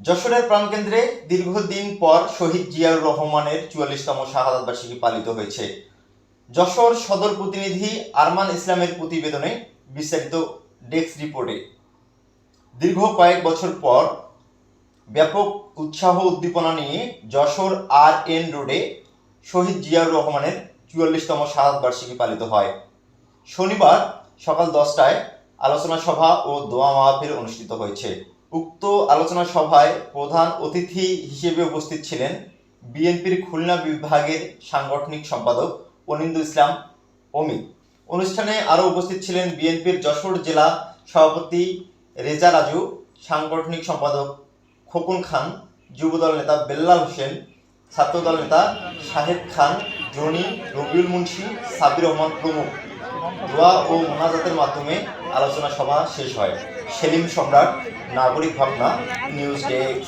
যশোরের প্রাণকেন্দ্রে দীর্ঘদিন পর শহীদ জিয়াউর রহমানের ৪৪তম শাহাদাত বার্ষিকী পালিত হয়েছে। যশোর সদর প্রতিনিধি আরমান ইসলামের প্রতিবেদনে বিস্তারিত ডেস্ক রিপোর্টে। দীর্ঘ কয়েক বছর পর ব্যাপক উৎসাহ উদ্দীপনা নিয়ে যশোর আর.এন. রোডে শহীদ জিয়াউর রহমানের ৪৪তম শাহাদাত বার্ষিকী পালিত হয়। শনিবার সকাল 10টায় আলোচনা সভা ও দোয়া মাহফিল অনুষ্ঠিত হয়েছে। উক্ত আলোচনা সভায় প্রধান অতিথি হিসেবে উপস্থিত ছিলেন বিএনপির খুলনা বিভাগের সাংগঠনিক সম্পাদক অনিন্দু ইসলাম অমিত। অনুষ্ঠানে আরও উপস্থিত ছিলেন বিএনপির যশোর জেলা সভাপতি রেজা রাজু, সাংগঠনিক সম্পাদক খোকন খান, যুবদল নেতা বেল্লাল হোসেন, ছাত্রদল নেতা শাহেদ খান, জনি, রবিউল মুন্সি, সাবির রহমান প্রমুখ। দোয়া ও মোনাজাতের মাধ্যমে আলোচনা সভা শেষ হয়। সেলিম সম্রাট, নাগরিক ভাবনা, নিউজ ডেস্ক।